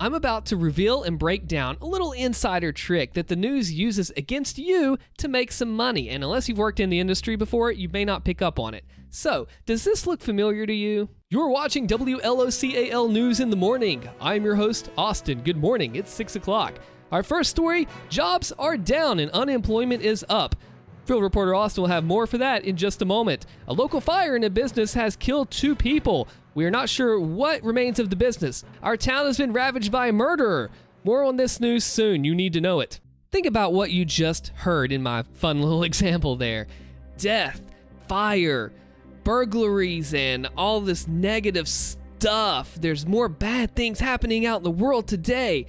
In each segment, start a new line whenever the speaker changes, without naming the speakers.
I'm about to reveal and break down a little insider trick that the news uses against you to make some money. And unless you've worked in the industry before, you may not pick up on it. So, does this look familiar to you? You're watching WLOCAL News in the Morning. I'm your host, Austin. Good morning. It's 6 o'clock. Our first story, jobs are down and unemployment is up. Field reporter Austin will have more for that in just a moment. A local fire in a business has killed 2 people. We are not sure what remains of the business. Our town has been ravaged by a murderer. More on this news soon. You need to know it. Think about what you just heard in my fun little example there. Death, fire, burglaries, and all this negative stuff. There's more bad things happening out in the world today.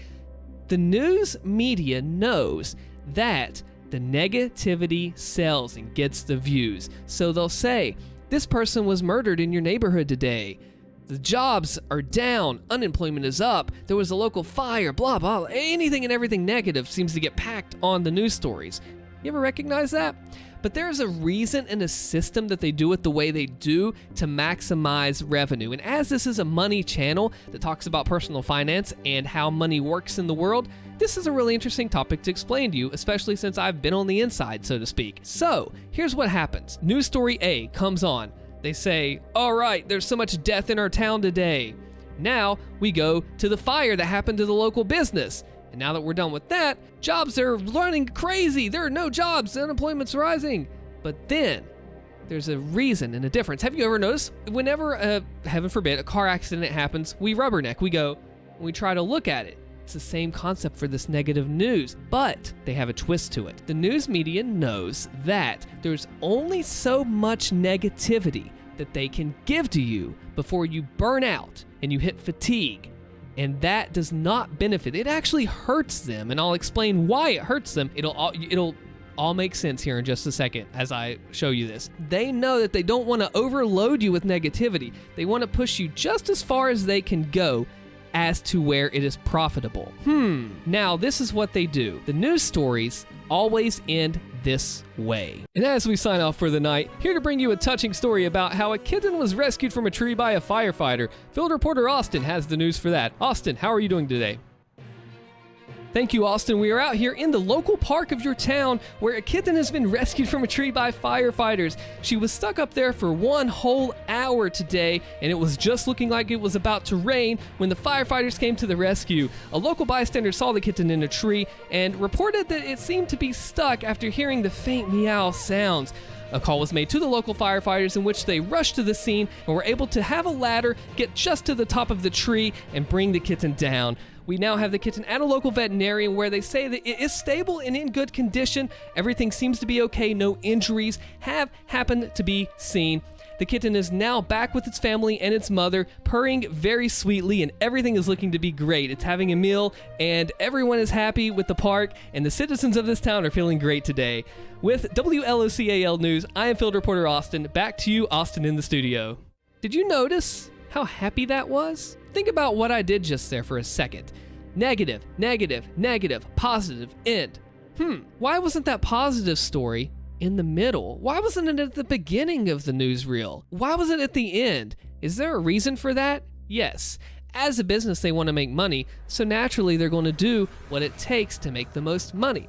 The news media knows that the negativity sells and gets the views. So they'll say, this person was murdered in your neighborhood today. The jobs are down, unemployment is up, there was a local fire, blah, blah. Anything and everything negative seems to get packed on the news stories. You ever recognize that? But there's a reason and a system that they do it the way they do to maximize revenue. And as this is a money channel that talks about personal finance and how money works in the world, this is a really interesting topic to explain to you, especially since I've been on the inside, so to speak. So, here's what happens. News story A comes on. They say, all right, there's so much death in our town today. Now, we go to the fire that happened to the local business. And now that we're done with that, jobs are running crazy. There are no jobs, unemployment's rising. But then, there's a reason and a difference. Have you ever noticed, whenever, heaven forbid, a car accident happens, we rubberneck, we go, and we try to look at it. It's the same concept for this negative news, but they have a twist to it. The news media knows that there's only so much negativity that they can give to you before you burn out and you hit fatigue. And that does not benefit. It actually hurts them, and I'll explain why it hurts them. It'll all make sense here in just a second as I show you this. They know that they don't want to overload you with negativity. They want to push you just as far as they can go as to where it is profitable. Now this is what they do. The news stories always end this way. And as we sign off for the night, here to bring you a touching story about how a kitten was rescued from a tree by a firefighter. Field reporter Austin has the news for that. Austin, how are you doing today? Thank you, Austin. We are out here in the local park of your town where a kitten has been rescued from a tree by firefighters. She was stuck up there for 1 whole hour today, and it was just looking like it was about to rain when the firefighters came to the rescue. A local bystander saw the kitten in a tree and reported that it seemed to be stuck after hearing the faint meow sounds. A call was made to the local firefighters in which they rushed to the scene and were able to have a ladder get just to the top of the tree and bring the kitten down. We now have the kitten at a local veterinarian where they say that it is stable and in good condition. Everything seems to be okay. No injuries have happened to be seen. The kitten is now back with its family and its mother, purring very sweetly, and everything is looking to be great. It's having a meal, and everyone is happy with the park, and the citizens of this town are feeling great today. With WLOCAL News, I am field reporter Austin. Back to you, Austin, in the studio. Did you notice how happy that was? Think about what I did just there for a second. Negative, negative, negative, positive, end. Why wasn't that positive story in the middle? Why wasn't it at the beginning of the newsreel? Why was it at the end? Is there a reason for that? Yes. As a business, they want to make money, so naturally they're going to do what it takes to make the most money.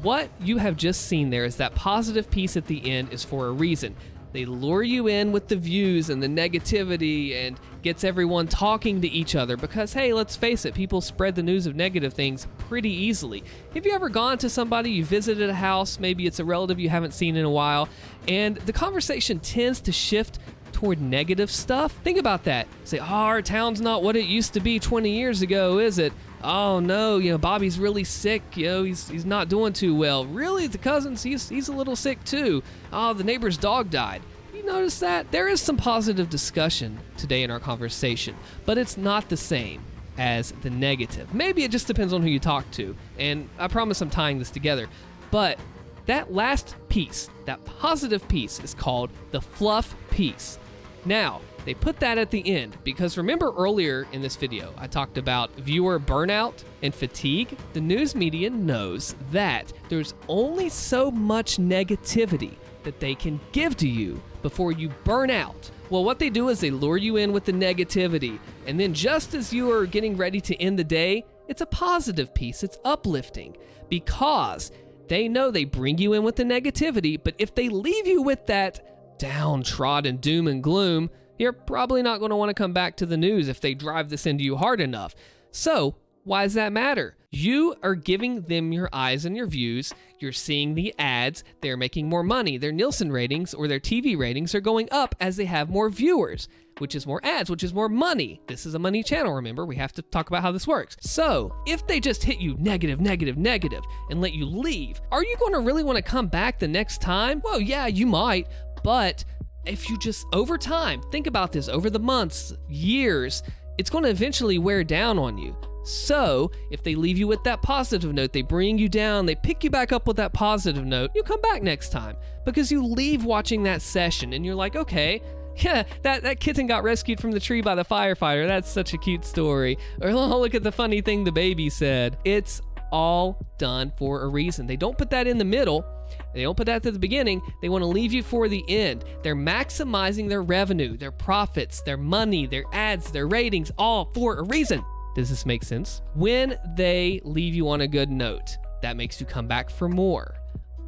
What you have just seen there is that positive piece at the end is for a reason. They lure you in with the views and the negativity and gets everyone talking to each other because, hey, let's face it, people spread the news of negative things pretty easily. Have you ever gone to somebody, you visited a house, maybe it's a relative you haven't seen in a while, and the conversation tends to shift toward negative stuff? Think about that. Say, our town's not what it used to be 20 years ago, is it? Oh no, Bobby's really sick, he's not doing too well. Really, the cousins, he's a little sick too. Oh, the neighbor's dog died. You notice that? There is some positive discussion today in our conversation, but it's not the same as the negative. Maybe it just depends on who you talk to, and I promise I'm tying this together. But that last piece, that positive piece, is called the fluff piece. Now, they put that at the end because remember earlier in this video, I talked about viewer burnout and fatigue. The news media knows that there's only so much negativity that they can give to you before you burn out Well, what they do is they lure you in with the negativity, and then just as you are getting ready to end the day, it's a positive piece, it's uplifting, because they know they bring you in with the negativity, but if they leave you with that downtrodden doom and gloom, you're probably not going to want to come back to the news if they drive this into you hard enough. So, why does that matter? You are giving them your eyes and your views. You're seeing the ads. They're making more money. Their Nielsen ratings or their TV ratings are going up as they have more viewers, which is more ads, which is more money. This is a money channel, remember? We have to talk about how this works. So, if they just hit you negative, negative, negative, and let you leave, are you going to really want to come back the next time? Well, yeah, you might, but if you just, over time, think about this, over the months, years, it's going to eventually wear down on you. So, if they leave you with that positive note, they bring you down, they pick you back up with that positive note, you come back next time because you leave watching that session and you're like, okay, yeah, that kitten got rescued from the tree by the firefighter. That's such a cute story. Or oh, look at the funny thing the baby said. It's all done for a reason. They don't put that in the middle. They don't put that at the beginning. They want to leave you for the end. They're maximizing their revenue, their profits, their money, their ads, their ratings, all for a reason. Does this make sense? When they leave you on a good note, that makes you come back for more.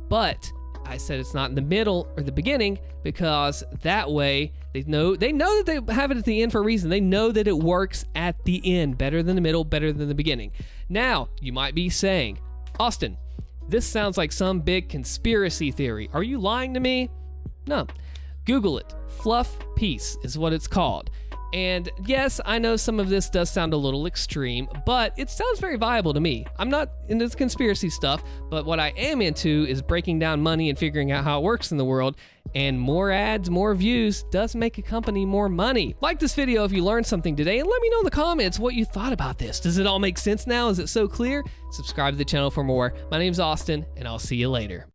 But I said it's not in the middle or the beginning because that way they know that they have it at the end for a reason. They know that it works at the end, better than the middle, better than the beginning. Now, you might be saying, Austin, this sounds like some big conspiracy theory. Are you lying to me? No. Google it. Fluff Piece is what it's called. And yes, I know some of this does sound a little extreme, but it sounds very viable to me. I'm not into this conspiracy stuff, but what I am into is breaking down money and figuring out how it works in the world. And more ads, more views does make a company more money. Like this video if you learned something today, and let me know in the comments what you thought about this. Does it all make sense now? Is it so clear? Subscribe to the channel for more. My name's Austin, and I'll see you later.